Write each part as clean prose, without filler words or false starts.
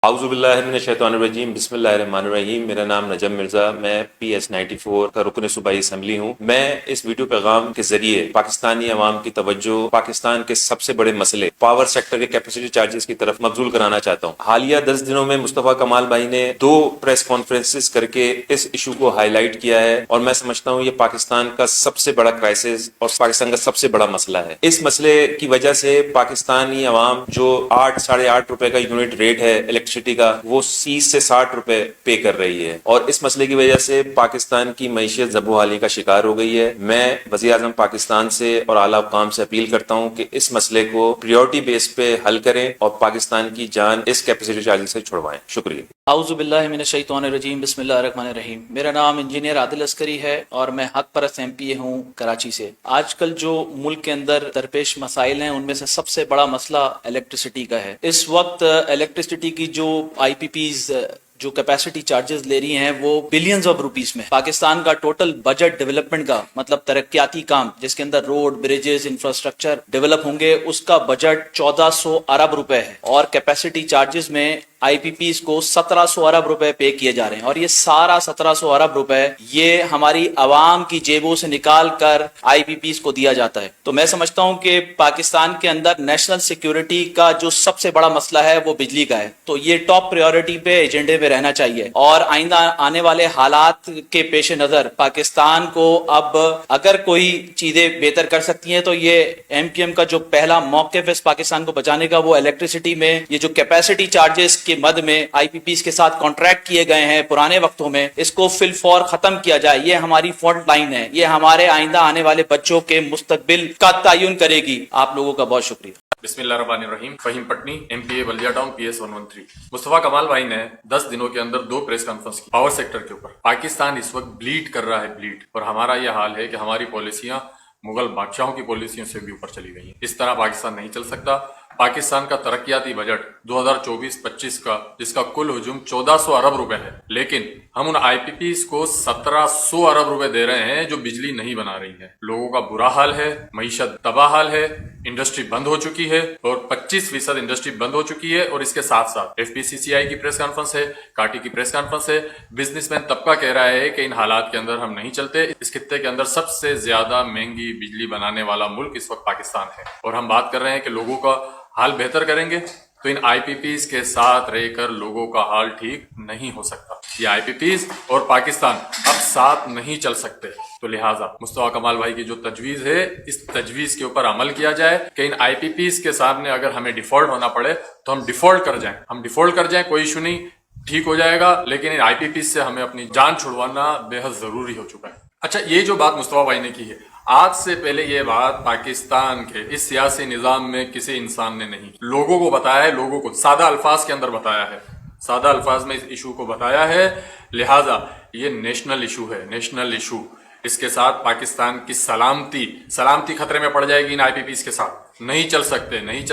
اعوذ باللہ من الشیطان الرجیم، بسم اللہ الرحمن الرحیم۔ میرا نام نجم مرزا، میں PS 94 کا رکن صوبائی اسمبلی ہوں۔ میں اس ویڈیو پیغام کے ذریعے پاکستانی عوام کی توجہ پاکستان کے سب سے بڑے مسئلے پاور سیکٹر کے کیپیسٹی چارجز کی طرف مبذول کرانا چاہتا ہوں۔ حالیہ 10 دنوں میں مصطفیٰ کمال بھائی نے 2 پریس کانفرنسز کر کے اس ایشو کو ہائی لائٹ کیا ہے، اور میں سمجھتا ہوں یہ پاکستان کا سب سے بڑا کرائسس اور پاکستان کا سب سے بڑا مسئلہ ہے۔ اس مسئلے کی وجہ سے پاکستانی عوام جو 8-8.5 روپے کا یونٹ ریٹ ہے الیکٹریسٹی کا، وہ 30 سے 60 روپے پے کر رہی ہے، اور اس مسئلے کی وجہ سے پاکستان کی معیشت زبوحالی کا شکار ہو گئی ہے۔ میں وزیر اعظم پاکستان سے اور اعلیٰ حکام سے اپیل کرتا ہوں کہ اس مسئلے کو پریورٹی بیس پہ حل کریں اور پاکستان کی جان اس کیپیسٹی چارجز سے چھڑوائیں۔ شکریہ۔ اعوذ باللہ من الشیطان الرجیم، بسم اللہ الرحمن الرحیم۔ میرا نام انجینئر عادل عسکری ہے اور میں حق پرست MP ہوں کراچی سے۔ آج کل جو ملک کے اندر درپیش مسائل ہیں ان میں سے سب سے بڑا مسئلہ الیکٹریسٹی کا ہے۔ اس وقت الیکٹریسٹی کی جو IPPs جو کیپیسٹی چارجز لے رہی ہیں وہ بلینز آف روپیز میں۔ پاکستان کا ٹوٹل بجٹ ڈیولپمنٹ کا مطلب ترقیاتی کام جس کے اندر روڈ، بریجز، انفراسٹرکچر ڈیولپ ہوں گے، اس کا بجٹ 1400 ارب روپے ہے، اور کیپیسٹی چارجز میں IPPs کو 1700 ارب روپے پے کیے جا رہے ہیں، اور یہ سارا 1700 ارب روپے یہ ہماری عوام کی جیبوں سے نکال کر IPPs کو دیا جاتا ہے۔ تو میں سمجھتا ہوں کہ پاکستان کے اندر نیشنل سیکیورٹی کا جو سب سے بڑا مسئلہ ہے وہ بجلی کا ہے، تو یہ ٹاپ پریورٹی پہ ایجنڈے پہ رہنا چاہیے، اور آئندہ آنے والے حالات کے پیش نظر پاکستان کو اب اگر کوئی چیزیں بہتر کر سکتی ہیں تو یہ MPM کا جو پہلا موقف ہے اس پاکستان کو بچانے کا، وہ الیکٹریسٹی میں یہ جو کیپیسٹی چارجز کے مد میں IPPs کے ساتھ کانٹریکٹ کیے گئے ہیں پرانے وقتوں میں، اس کو فی الفور ختم کیا جائے۔ یہ ہماری فرنٹ لائن ہے، یہ ہمارے آئندہ آنے والے بچوں کے مستقبل کا تعین کرے گی۔ آپ لوگوں کا بہت شکریہ۔ بسم اللہ الرحمن الرحیم۔ فہیم پٹنی، MPA بلدیہ ٹاؤن، PS 113۔ مصطفیٰ کمال بھائی نے 10 دنوں کے اندر 2 پریس کانفرنس کی پاور سیکٹر کے اوپر۔ پاکستان اس وقت بلیڈ کر رہا ہے، بلیڈ، اور ہمارا یہ حال ہے کہ ہماری پالیسیاں مغل بادشاہوں کی پالیسیوں سے بھی اوپر چلی گئی ہیں۔ اس طرح پاکستان نہیں چل سکتا۔ پاکستان کا ترقیاتی بجٹ 2024-25 کا، جس کا کل حجم 1400 ارب روپے ہے، لیکن ہم ان IPPs کو 1700 ارب روپے دے رہے ہیں جو بجلی نہیں بنا رہی ہے۔ لوگوں کا برا حال ہے، معیشت تباہ حال ہے، انڈسٹری بند ہو چکی ہے، اور 25% انڈسٹری بند ہو چکی ہے، اور اس کے ساتھ ساتھ FPCCI کی پریس کانفرنس ہے، کاٹی کی پریس کانفرنس ہے۔ بزنس مین طبقہ کہہ رہا ہے کہ ان حالات کے اندر ہم نہیں چلتے۔ اس خطے کے اندر سب سے زیادہ مہنگی بجلی بنانے والا ملک اس وقت پاکستان ہے، اور ہم بات کر رہے ہیں کہ لوگوں کا حال بہتر کریں گے، تو ان IPPs کے ساتھ رہ کر لوگوں کا حال ٹھیک نہیں ہو سکتا۔ یہ IPPs اور پاکستان اب ساتھ نہیں چل سکتے، تو لہٰذا مصطفیٰ کمال بھائی کی جو تجویز ہے، اس تجویز کے اوپر عمل کیا جائے کہ ان IPPs کے سامنے اگر ہمیں ڈیفالٹ ہونا پڑے تو ہم ڈیفالٹ کر جائیں، کوئی ایشو نہیں، ٹھیک ہو جائے گا، لیکن ان IPPs سے ہمیں اپنی جان چھڑوانا بے حد ضروری ہو چکا ہے۔ اچھا، یہ جو بات مصطفیٰ بھائی نے کی ہے، آج سے پہلے یہ بات پاکستان کے اس سیاسی نظام میں کسی انسان نے نہیں، لوگوں کو بتایا ہے، لوگوں کو سادہ الفاظ کے اندر بتایا ہے، سادہ الفاظ میں اس ایشو کو بتایا ہے، لہٰذا یہ نیشنل ایشو ہے، نیشنل ایشو۔ اس کے ساتھ پاکستان کی سلامتی خطرے میں پڑ جائے گی۔ ان IPPs کے ساتھ نہیں چل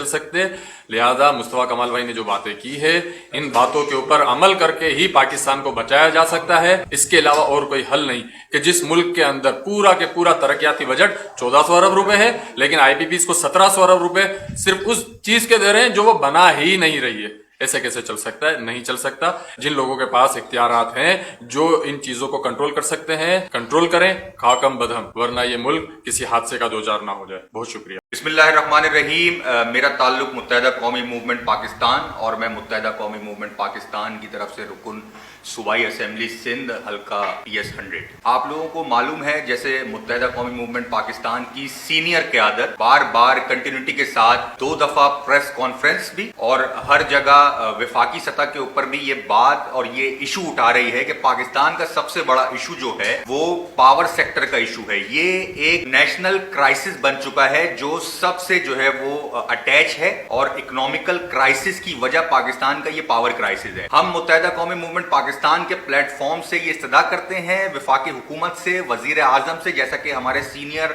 سکتے، لہذا مصطفیٰ کمال بھائی نے جو باتیں کی ہے، ان باتوں کے اوپر عمل کر کے ہی پاکستان کو بچایا جا سکتا ہے۔ اس کے علاوہ اور کوئی حل نہیں کہ جس ملک کے اندر پورا کے پورا ترقیاتی بجٹ 1400 ارب روپے ہے، لیکن IPPs کو 1700 ارب روپے صرف اس چیز کے دے رہے ہیں جو وہ بنا ہی نہیں رہی ہے۔ ایسے کیسے چل سکتا ہے؟ نہیں چل سکتا۔ جن لوگوں کے پاس اختیارات ہیں، جو ان چیزوں کو کنٹرول کر سکتے ہیں، کنٹرول کریں، خاکم بدہم، ورنہ یہ ملک کسی حادثے کا دوچار نہ ہو جائے۔ بہت شکریہ۔ بسم اللہ الرحمن الرحیم۔ میرا تعلق متحدہ قومی موومنٹ پاکستان، اور میں متحدہ قومی موومنٹ پاکستان کی طرف سے رکن صوبائی اسمبلی سندھ حلقہ PS 100۔ آپ لوگوں کو معلوم ہے جیسے متحدہ قومی موومنٹ پاکستان کی سینئر قیادت بار بار کنٹینیوٹی کے ساتھ 2 دفعہ پریس کانفرنس بھی، اور ہر جگہ وفاقی سطح کے اوپر بھی یہ بات اور یہ ایشو اٹھا رہی ہے کہ پاکستان کا سب سے بڑا ایشو جو ہے وہ پاور سیکٹر کا ایشو ہے۔ یہ ایک نیشنل کرائسس بن چکا ہے جو سب سے جو ہے وہ اٹیچ ہے، اور اکنامیکل کرائسس کی وجہ پاکستان کا یہ پاور کرائسس ہے۔ ہم متحدہ قومی موومنٹ پاکستان کے پلیٹ فارم سے یہ استدعا کرتے ہیں وفاقی حکومت سے، وزیر اعظم سے، جیسا کہ ہمارے سینئر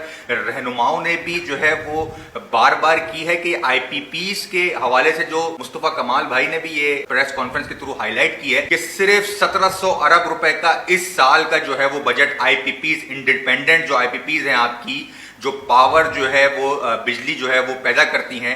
رہنماؤں نے بھی جو ہے وہ بار بار کی ہے کہ IPPs کے حوالے سے جو مصطفیٰ کمال بھائی نے بھی یہ پریس کانفرنس کے تھرو ہائی لائٹ کی ہے کہ صرف 1700 ارب روپے کا اس سال کا جو ہے وہ بجٹ IPPs، انڈیپینڈنٹ جو IPPs ہیں آپ کی، جو پاور جو ہے وہ بجلی جو ہے وہ پیدا کرتی ہیں،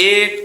1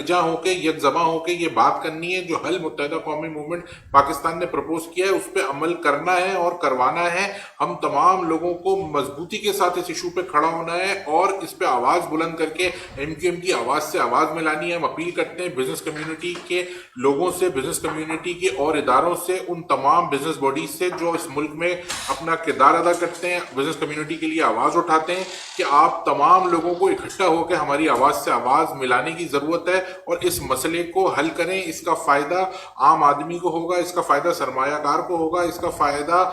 یکجا ہو کے یکزباں ہو کے یہ بات کرنی ہے. جو حل متحدہ قومی موومنٹ پاکستان نے پرپوز کیا ہے اس پہ عمل کرنا ہے اور کروانا ہے. ہم تمام لوگوں کو مضبوطی کے ساتھ اس ایشو پہ کھڑا ہونا ہے اور اس پہ آواز بلند کر کے ایم کیو ایم کی آواز سے آواز ملانی ہے. ہم اپیل کرتے ہیں بزنس کمیونٹی کے لوگوں سے, بزنس کمیونٹی کے اور اداروں سے, ان تمام بزنس باڈیز سے جو اس ملک میں اپنا کردار ادا کرتے ہیں, بزنس کمیونٹی کے لیے آواز اٹھاتے ہیں, کہ آپ تمام لوگوں کو اکٹھا ہو کے ہماری آواز سے آواز ملانے کی ضرورت ہے اور اس مسئلے کو حل کریں. اس کا فائدہ عام آدمی کو ہوگا, اس کا فائدہ سرمایہ کار کو ہوگا, اس کا فائدہ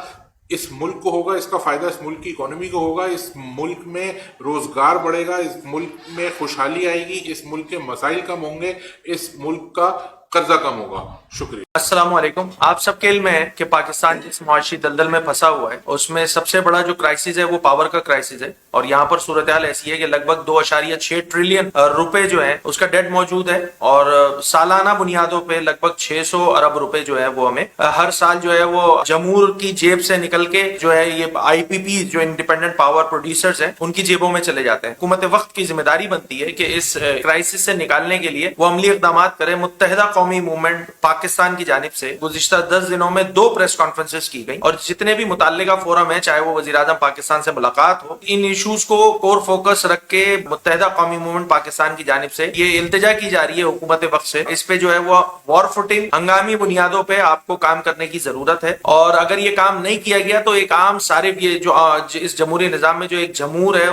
اس ملک کو ہوگا, اس کا فائدہ اس ملک کی اکانومی کو ہوگا, اس ملک میں روزگار بڑھے گا, اس ملک میں خوشحالی آئے گی, اس ملک کے مسائل کم ہوں گے, اس ملک کا قرضہ کم ہوگا. شکریہ. السلام علیکم. آپ سب کے علم ہے کہ پاکستان جس معاشی دلدل میں پھنسا ہوا ہے اس میں سب سے بڑا جو کرائسس ہے وہ پاور کا کرائسس ہے, اور یہاں پر صورتحال ایسی ہے کہ لگ بھگ 2.6 ٹریلین روپے جو ہے اس کا ڈیٹ موجود ہے, اور سالانہ بنیادوں پہ لگ بھگ 600 ارب روپے جو ہے وہ ہمیں ہر سال جو ہے وہ جمہور کی جیب سے نکل کے جو ہے یہ آئی پی پی جو انڈیپینڈنٹ پاور پروڈیوسرز ہیں ان کی جیبوں میں چلے جاتے ہیں. حکومت وقت کی ذمہ داری بنتی ہے کہ اس کرائسس سے نکالنے کے لیے وہ عملی اقدامات کرے. متحدہ قومی موومنٹ پاکستان کی جانب سے گزشتہ 10 دنوں میں 2 پریس کانفرنسز کی گئی, اور جتنے بھی متعلقہ فورم ہیں, چاہے وہ وزیر اعظم پاکستان سے ملاقات ہو, ان ایشوز کو کور فوکس رکھ کے متحدہ قومی موومنٹ پاکستان کی جانب سے یہ التجا کی جا رہی ہے حکومت وقت سے, اس پہ جو ہے وہ وار فوٹنگ ہنگامی بنیادوں پہ آپ کو کام کرنے کی ضرورت ہے. اور اگر یہ کام نہیں کیا گیا تو ایک عام سارے یہ جو اس جمہوری نظام میں جو ایک جمہور ہے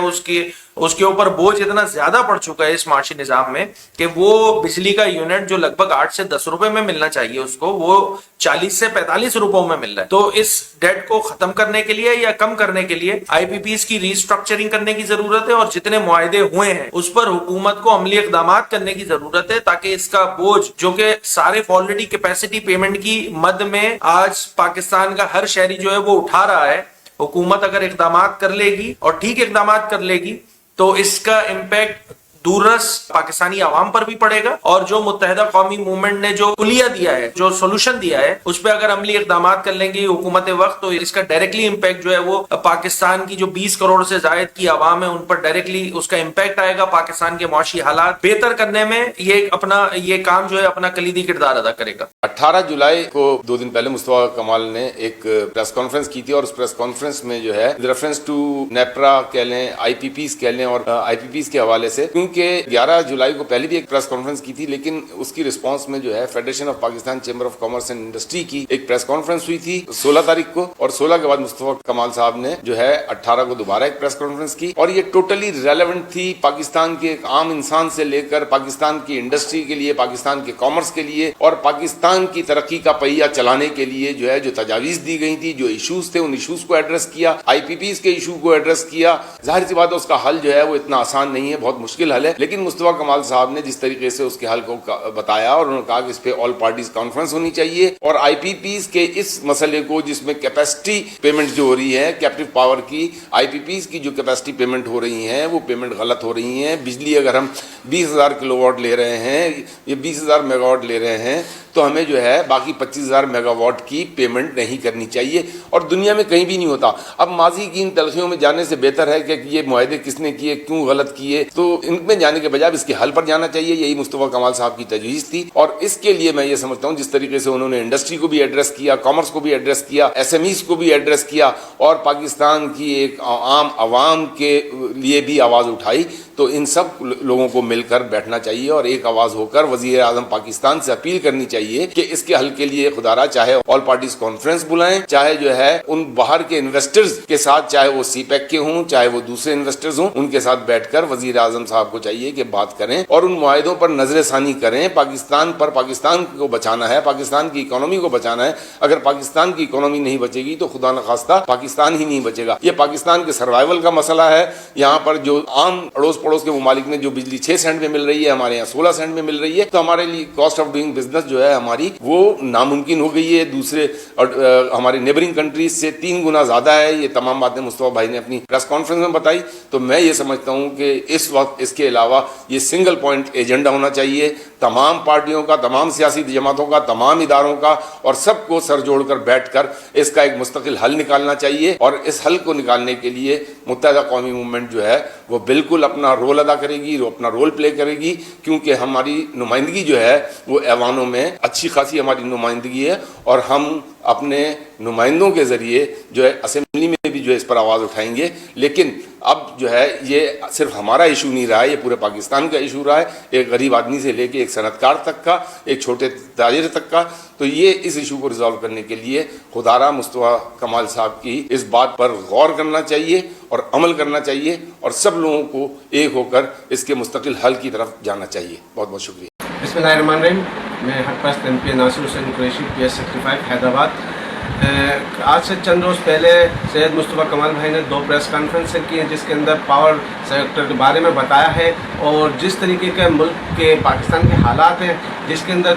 اس کے اوپر بوجھ اتنا زیادہ پڑ چکا ہے اس معاشی نظام میں کہ وہ بجلی کا یونٹ جو لگ بھگ 8 سے 10 روپے میں ملنا چاہیے اس کو, وہ 40 سے 45 روپوں میں مل رہا ہے. تو اس ڈیٹ کو ختم کرنے کے لیے یا کم کرنے کے لیے آئی پی پیز کی ری اسٹرکچرنگ کرنے کی ضرورت ہے, اور جتنے معاہدے ہوئے ہیں اس پر حکومت کو عملی اقدامات کرنے کی ضرورت ہے, تاکہ اس کا بوجھ جو کہ سارے آلریڈی کیپیسٹی پیمنٹ کی مد میں آج پاکستان کا ہر شہری جو ہے وہ اٹھا رہا ہے, حکومت اگر اقدامات کر لے گی اور ٹھیک اقدامات کر لے گی تو اس کا امپیکٹ دورس پاکستانی عوام پر بھی پڑے گا, اور جو متحدہ قومی موومنٹ نے جو کلیہ دیا ہے, جو سولوشن دیا ہے, اس پہ اگر عملی اقدامات کر لیں گی حکومت وقت تو اس کا ڈائریکٹلی امپیکٹ جو ہے وہ پاکستان کی جو 20 کروڑ سے زائد کی عوام ہے ان پر ڈائریکٹلی اس کا امپیکٹ آئے گا. پاکستان کے معاشی حالات بہتر کرنے میں یہ کام جو ہے اپنا کلیدی کردار ادا کرے گا. 18 جولائی کو 2 دن پہلے مصطفیٰ کمال نے ایک پریس کانفرنس کی تھی, اور اس پریس کانفرنس میں جو ہے ریفرنس ٹو نیپرا کہہ لیں, آئی پی پیز کہہ لیں, اور آئی پی پیز کے حوالے سے, کہ 11 جولائی کو پہلے بھی ایک پریس کانفرنس کی تھی, لیکن اس کی رسپانس میں جو ہے federation of Pakistan chamber of commerce and industry کی ایک پریس کانفرنس ہوئی تھی 16 تاریخ کو, اور 16 کے بعد مصطفیٰ کمال صاحب نے جو ہے 18 کو دوبارہ ایک پریس کانفرنس کی, اور یہ ٹوٹلی ریلیونٹ تھی پاکستان کے ایک عام انسان سے لے کر پاکستان کی انڈسٹری کے لیے, پاکستان کے کامرس کے لیے, اور پاکستان کی ترقی کا پہیہ چلانے کے لیے جو ہے جو تجاویز دی گئی تھی, جو ایشوز تھے ان ایشوز کو ایڈریس کیا, آئی پی پیز کے ایشو کو ایڈریس کیا. ظاہر سی بات ہے اس کا حل جو ہے وہ اتنا آسان نہیں ہے, بہت مشکل حل ہے, لیکن مصطفیٰ کمال صاحب نے جس طریقے سے اس کے حل کو بتایا, اور انہوں نے کہا کہ اس پہ آل پارٹیز کانفرنس ہونی چاہیے, اور آئی پی پیز کے اس مسئلے کو جس میں کیپیسٹی پیمنٹ جو ہو رہی ہے, کیپٹیو پاور کی آئی پی پیز کی جو کیپیسٹی پیمنٹ ہو رہی ہیں وہ پیمنٹ غلط ہو رہی ہیں. بجلی اگر ہم 20,000 کلو واٹ لے رہے ہیں, یہ 20,000 میگا واٹ لے رہے ہیں, تو ہمیں جو ہے باقی 25,000 میگا واٹ کی پیمنٹ نہیں کرنی چاہیے, اور دنیا میں کہیں بھی نہیں ہوتا. اب ماضی کی ان تلخیوں میں جانے سے بہتر ہے کہ یہ معاہدے کس نے کیے, کیوں غلط کیے, تو ان میں جانے کے بجائے اس کے حل پر جانا چاہیے. یہی مصطفیٰ کمال صاحب کی تجویز تھی, اور اس کے لیے میں یہ سمجھتا ہوں جس طریقے سے انہوں نے انڈسٹری کو بھی ایڈریس کیا, کامرس کو بھی ایڈریس کیا, ایس ایم ایز کو بھی ایڈریس کیا, اور پاکستان کی ایک عام عوام کے لیے بھی آواز اٹھائی, تو ان سب لوگوں کو مل کر بیٹھنا چاہیے اور ایک آواز ہو کر وزیر اعظم پاکستان سے اپیل کرنی چاہیے کہ اس کے حل کے لیے خدا را چاہے آل پارٹیز کانفرنس بلائیں, چاہے جو ہے ان باہر کے انویسٹرز کے ساتھ, چاہے وہ سی پیک کے ہوں, چاہے وہ دوسرے انویسٹرز ہوں, ان کے ساتھ بیٹھ کر وزیر اعظم صاحب کو چاہیے کہ بات کریں اور ان معاہدوں پر نظر ثانی کریں. پاکستان پر, پاکستان کو بچانا ہے, پاکستان کی اکانومی کو بچانا ہے. اگر پاکستان کی اکانومی نہیں بچے گی تو خدا نخواستہ پاکستان ہی نہیں بچے گا. یہ پاکستان کے سروائیول کا مسئلہ ہے. یہاں پر جو عام اڑوس پڑوس کے ممالک میں جو بجلی 6 سینٹ میں مل رہی ہے, ہمارے یہاں 16 سینٹ میں مل رہی ہے, تو ہمارے لیے کاسٹ آف ڈوئنگ بزنس جو ہے ہماری وہ ناممکن ہو گئی ہے. دوسرے ہمارے نیبرنگ کنٹریز سے 3 گنا زیادہ ہے. یہ تمام باتیں مصطفیٰ بھائی نے اپنی پریس کانفرنس میں بتائی. تو میں یہ سمجھتا ہوں کہ اس وقت اس کے علاوہ یہ سنگل پوائنٹ ایجنڈا ہونا چاہیے. تمام پارٹیوں کا، تمام سیاسی جماعتوں کا، تمام اداروں کا، اور سب کو سر جوڑ کر بیٹھ کر اس کا ایک مستقل حل نکالنا چاہیے. اور اس حل کو نکالنے کے لیے متحدہ قومی موومنٹ جو ہے وہ بالکل اپنا رول ادا کرے گی، وہ اپنا رول پلے کرے گی، کیونکہ ہماری نمائندگی جو ہے وہ ایوانوں میں اچھی خاصی ہماری نمائندگی ہے، اور ہم اپنے نمائندوں کے ذریعے جو ہے اسمبلی میں بھی جو ہے اس پر آواز اٹھائیں گے. لیکن اب جو ہے یہ صرف ہمارا ایشو نہیں رہا ہے، یہ پورے پاکستان کا ایشو رہا ہے، ایک غریب آدمی سے لے کے ایک صنعت کار تک کا، ایک چھوٹے تاجر تک کا. تو یہ اس ایشو کو ریزالو کرنے کے لیے خدارہ مصطفیٰ کمال صاحب کی اس بات پر غور کرنا چاہیے اور عمل کرنا چاہیے، اور سب لوگوں کو ایک ہو کر اس کے مستقل حل کی طرف جانا چاہیے. بہت بہت شکریہ. بسم اللہ الرحمن الرحیم. میں حق پرست ایم پی ناصر حسین قریشی PS 65 حیدرآباد. آج سے چند روز پہلے سید مصطفیٰ کمال بھائی نے 2 پریس کانفرنسیں کی ہیں، جس کے اندر پاور سیکٹر کے بارے میں بتایا ہے، اور جس طریقے کے ملک کے پاکستان کے حالات ہیں، جس کے اندر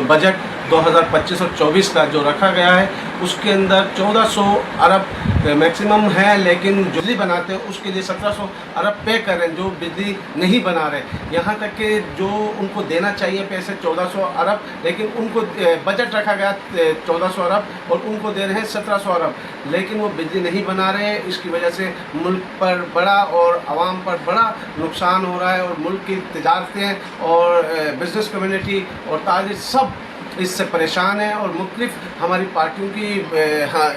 بجٹ 2025 اور 24 کا جو رکھا گیا ہے اس کے اندر 1400 ارب میکسیمم ہے، لیکن جو بجلی بناتے ہیں اس کے لیے 1700 ارب پے کر رہے ہیں جو بجلی نہیں بنا رہے. یہاں تک کہ جو ان کو دینا چاہیے پیسے 1400 ارب، لیکن ان کو بجٹ رکھا گیا 1400 ارب اور ان کو دے رہے ہیں 1700 ارب، لیکن وہ بجلی نہیں بنا رہے. اس کی وجہ سے ملک پر بڑا اور عوام پر بڑا نقصان ہو رہا ہے، اور ملک کی تجارتیں اور بزنس کمیونٹی اور تاجر سب اس سے پریشان ہیں. اور مختلف ہماری پارٹیوں کی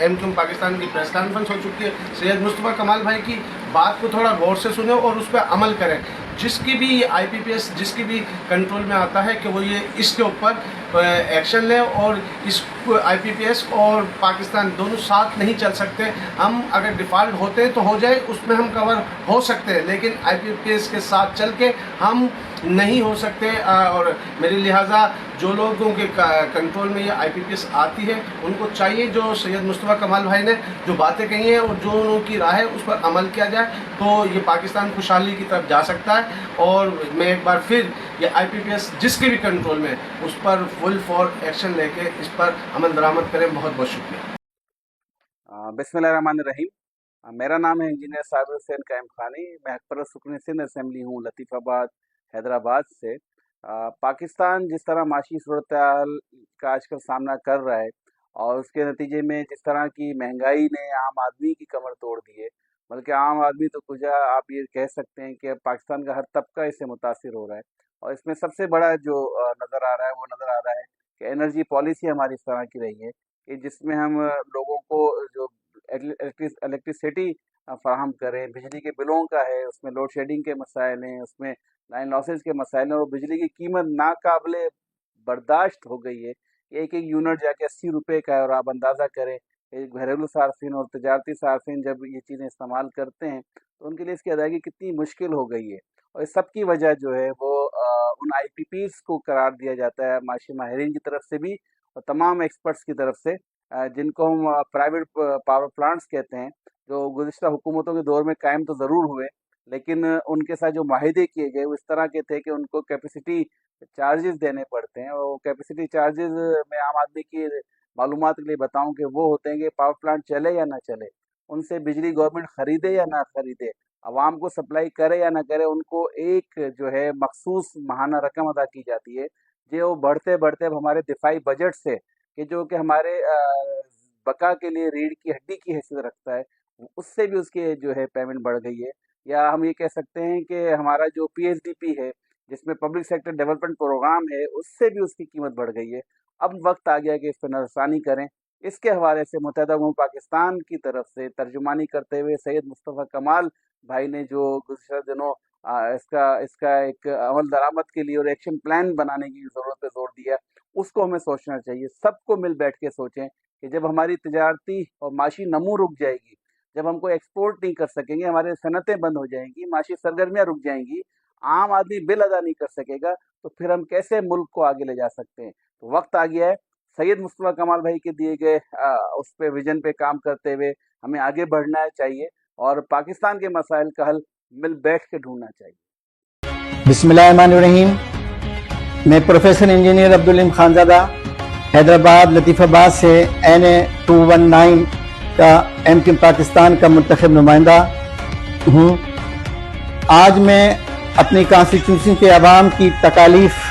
MQ پاکستان کی پریس کانفرنس ہو چکی ہے. سید مصطفیٰ کمال بھائی کی بات کو تھوڑا غور سے سنیں اور اس پہ عمل کریں. جس کی بھی IPPS جس کی بھی کنٹرول میں آتا ہے کہ وہ یہ اس کے اوپر ایکشن لے، اور اس IPPS اور پاکستان دونوں ساتھ نہیں چل سکتے. ہم اگر ڈیفالٹ ہوتے تو ہو جائے، اس میں ہم کور ہو سکتے ہیں، لیکن IPPS کے ساتھ چل کے ہم نہیں ہو سکتے. اور میرے لہٰذا جو لوگوں کے کنٹرول میں یہ IPPS آتی ہے ان کو چاہیے جو سید مصطفیٰ کمال بھائی نے جو باتیں کہی ہیں اور جو انہوں کی راہ ہے اس پر عمل کیا جائے تو یہ پاکستان خوشحالی کی طرف جا سکتا ہے. اور میں ایک بار پھر یہ IPPS جس کے بھی کنٹرول میں اس پر فل فور ایکشن لے کے اس پر عمل درآمد کریں. بہت بہت شکریہ. بسم اللہ الرحمن الرحیم. میرا نام ہے انجینئر صابر حسین قائم خانی. میں حق پرست رکن سندھ اسمبلی ہوں لطیف آباد حیدرآباد سے. پاکستان جس طرح معاشی صورتحال کا آج کل سامنا کر رہا ہے اور اس کے نتیجے میں جس طرح کی مہنگائی نے عام آدمی کی کمر توڑ دی ہے، بلکہ عام آدمی تو کچھ آپ یہ کہہ سکتے ہیں کہ پاکستان کا ہر طبقہ اس سے متاثر ہو رہا ہے. اور اس میں سب سے بڑا جو نظر آ رہا ہے وہ نظر آ رہا ہے کہ انرجی پالیسی ہماری اس طرح کی رہی ہے کہ جس میں ہم لوگوں کو جو الیکٹریسٹی فراہم کریں، بجلی کے بلوں کا ہے، اس میں لوڈ شیڈنگ کے مسائل ہیں، اس میں لائن لاسز کے مسائل ہیں، اور بجلی کی قیمت ناقابل برداشت ہو گئی ہے. ایک یونٹ جا کے 80 روپے کا ہے، اور آپ اندازہ کریں گھریلو صارفین اور تجارتی صارفین جب یہ چیزیں استعمال کرتے ہیں تو ان کے لیے اس کی ادائیگی کتنی مشکل ہو گئی ہے. اور اس سب کی وجہ جو ہے وہ ان IPPs کو قرار دیا جاتا ہے معاشی ماہرین کی طرف سے بھی اور تمام ایکسپرٹس کی طرف سے، جن کو ہم پرائیویٹ پاور پلانٹس کہتے ہیں، جو گزشتہ حکومتوں کے دور میں قائم تو ضرور ہوئے لیکن ان کے ساتھ جو معاہدے کیے گئے وہ اس طرح کے تھے کہ ان کو کیپیسٹی چارجز دینے پڑتے ہیں. اور کیپیسٹی چارجز میں عام آدمی کی معلومات کے لیے بتاؤں کہ وہ ہوتے ہیں کہ پاور پلانٹ چلے یا نہ چلے، ان سے بجلی گورنمنٹ خریدے یا نہ خریدے، عوام کو سپلائی کرے یا نہ کرے، ان کو ایک جو ہے مخصوص ماہانہ رقم ادا کی جاتی ہے جو بڑھتے بڑھتے اب ہمارے دفاعی بجٹ سے کہ جو کہ ہمارے بقا کے لیے ریڑھ کی ہڈی کی حیثیت رکھتا ہے، اس سے بھی اس کی جو ہے پیمنٹ بڑھ گئی ہے. یا ہم یہ کہہ سکتے ہیں کہ ہمارا جو PSDP ہے جس میں پبلک سیکٹر ڈیولپمنٹ پروگرام ہے، اس سے بھی اس کی قیمت بڑھ گئی ہے. اب وقت آ گیا کہ اس پہ نظر ثانی کریں. اس کے حوالے سے متحدہ قومی پاکستان کی طرف سے ترجمانی کرتے ہوئے سید مصطفیٰ کمال بھائی نے جو گزشتہ دنوں اس کا ایک عمل درآمد کے لیے اور ایکشن پلان بنانے کی ضرورت پہ زور دیا، اس کو ہمیں سوچنا چاہیے. سب کو مل بیٹھ کے سوچیں کہ جب ہماری تجارتی اور معاشی نمو رک جائے گی، جب ہم کوئی ایکسپورٹ نہیں کر سکیں گے، ہمارے صنعتیں بند ہو جائیں گی، معاشی سرگرمیاں رک جائیں گی، عام آدمی بل ادا نہیں کر سکے گا، تو پھر ہم کیسے ملک کو آگے لے جا سکتے ہیں؟ تو وقت آ گیا ہے سید مصطفیٰ کمال بھائی کے دیے گئے اس پہ ویژن پہ کام کرتے ہوئے ہمیں آگے بڑھنا چاہیے اور پاکستان کے مسائل کا حل مل بیٹھ کے ڈھونڈنا چاہیے. بسم اللہ الرحمن الرحیم. میں پروفیسر انجینئر عبدالعلیم خانزادہ حیدرآباد لطیف آباد سے NA 219 کا MQ پاکستان کا منتخب نمائندہ ہوں. آج میں اپنی کانسٹیٹیوشن کے عوام کی تکالیف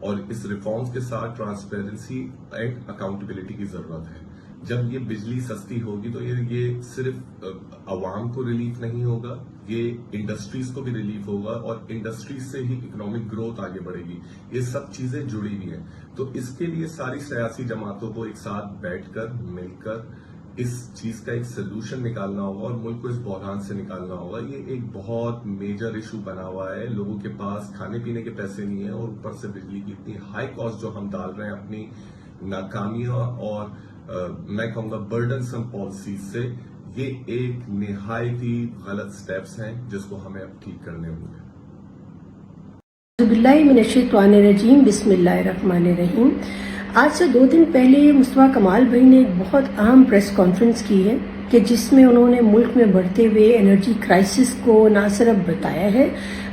اور اس ریفارمز کے ساتھ ٹرانسپیرنسی اینڈ اکاؤنٹیبلٹی کی ضرورت ہے. جب یہ بجلی سستی ہوگی تو یہ صرف عوام کو ریلیف نہیں ہوگا, یہ انڈسٹریز کو بھی ریلیف ہوگا, اور انڈسٹریز سے ہی اکنامک گروتھ آگے بڑھے گی. یہ سب چیزیں جڑی ہوئی ہیں. تو اس کے لیے ساری سیاسی جماعتوں کو ایک ساتھ بیٹھ کر مل کر اس چیز کا ایک سلوشن نکالنا ہوگا اور ملک کو اس بحران سے نکالنا ہوگا. یہ ایک بہت میجر ایشو بنا ہوا ہے. لوگوں کے پاس کھانے پینے کے پیسے نہیں ہیں, اور اوپر سے بجلی کی اتنی ہائی کاسٹ جو ہم ڈال رہے ہیں اپنی ناکامیاں اور میں کہوں گا برڈن سم پالیسیز سے. یہ ایک نہایت ہی غلط سٹیپس ہیں جس کو ہمیں اب ٹھیک کرنے ہوں گے. اعوذ باللہ من الشیطان الرجیم, بسم اللہ الرحمن الرحیم. آج سے 2 دن پہلے مصطفیٰ کمال بھائی نے ایک بہت اہم پریس کانفرنس کی ہے کہ جس میں انہوں نے ملک میں بڑھتے ہوئے انرجی کرائسس کو نہ صرف بتایا ہے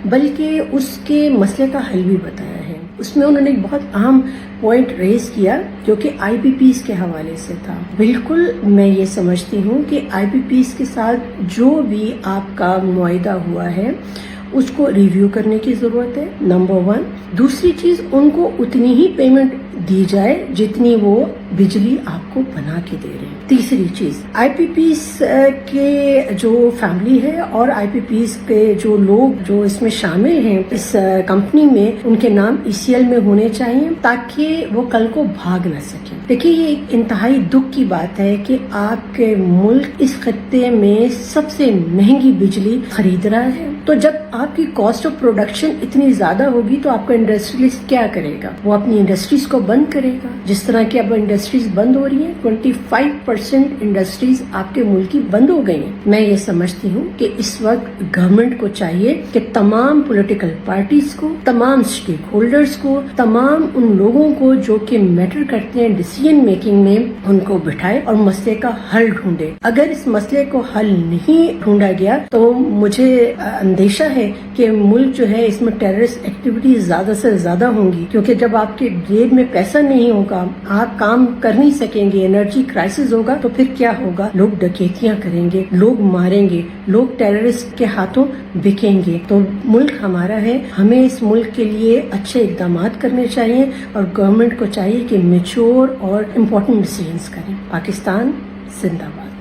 بلکہ اس کے مسئلے کا حل بھی بتایا ہے. اس میں انہوں نے ایک بہت اہم پوائنٹ ریز کیا جو کہ آئی پی پیز کے حوالے سے تھا. بالکل میں یہ سمجھتی ہوں کہ آئی پی پیز کے ساتھ جو بھی آپ کا معاہدہ ہوا ہے اس کو ریویو کرنے کی ضرورت ہے, نمبر 1. دوسری چیز, ان کو اتنی ہی پیمنٹ دی جائے جتنی وہ بجلی آپ کو بنا کے دے رہے ہیں. تیسری چیز, آئی پی پیز کے جو فیملی ہے اور آئی پی پیز کے جو لوگ جو اس میں شامل ہیں اس کمپنی میں, ان کے نام ECL میں ہونے چاہیے تاکہ وہ کل کو بھاگ نہ سکیں. دیکھیے یہ ایک انتہائی دکھ کی بات ہے کہ آپ کے ملک اس خطے میں سب سے مہنگی بجلی خرید رہا ہے. تو جب آپ کی کاسٹ آف پروڈکشن اتنی زیادہ ہوگی تو آپ کا انڈسٹریلسٹ کیا کرے گا؟ وہ اپنی انڈسٹریز کو بند کرے گا. جس طرح کی اب انڈسٹریز بند ہو رہی ہیں, 25% انڈسٹریز آپ کے ملک کی بند ہو گئی ہیں. میں یہ سمجھتی ہوں کہ اس وقت گورنمنٹ کو چاہیے کہ تمام پولیٹیکل پارٹیز کو, تمام اسٹیک ہولڈرز کو, تمام ان لوگوں کو جو کہ میٹر کرتے ہیں ڈیسیژن میکنگ میں, ان کو بٹھائے اور مسئلے کا حل ڈھونڈے. اگر اس مسئلے کو حل نہیں ڈھونڈا گیا تو مجھے اندیشہ ہے کہ ملک جو ہے اس میں ٹیررسٹ ایکٹیویٹیز زیادہ سے زیادہ ہوں گی, کیونکہ جب آپ کے جیب میں پیسہ نہیں ہوگا, آپ کام کر نہیں سکیں گے, انرجی کرائسس ہوگا, تو پھر کیا ہوگا؟ لوگ ڈکیتیاں کریں گے, لوگ ماریں گے, لوگ ٹیررسٹ کے ہاتھوں بکیں گے. تو ملک ہمارا ہے, ہمیں اس ملک کے لیے اچھے اقدامات کرنے چاہیے اور گورنمنٹ کو چاہیے کہ میچور اور امپورٹنٹ ڈیسیژنز کریں. پاکستان زندہ باد.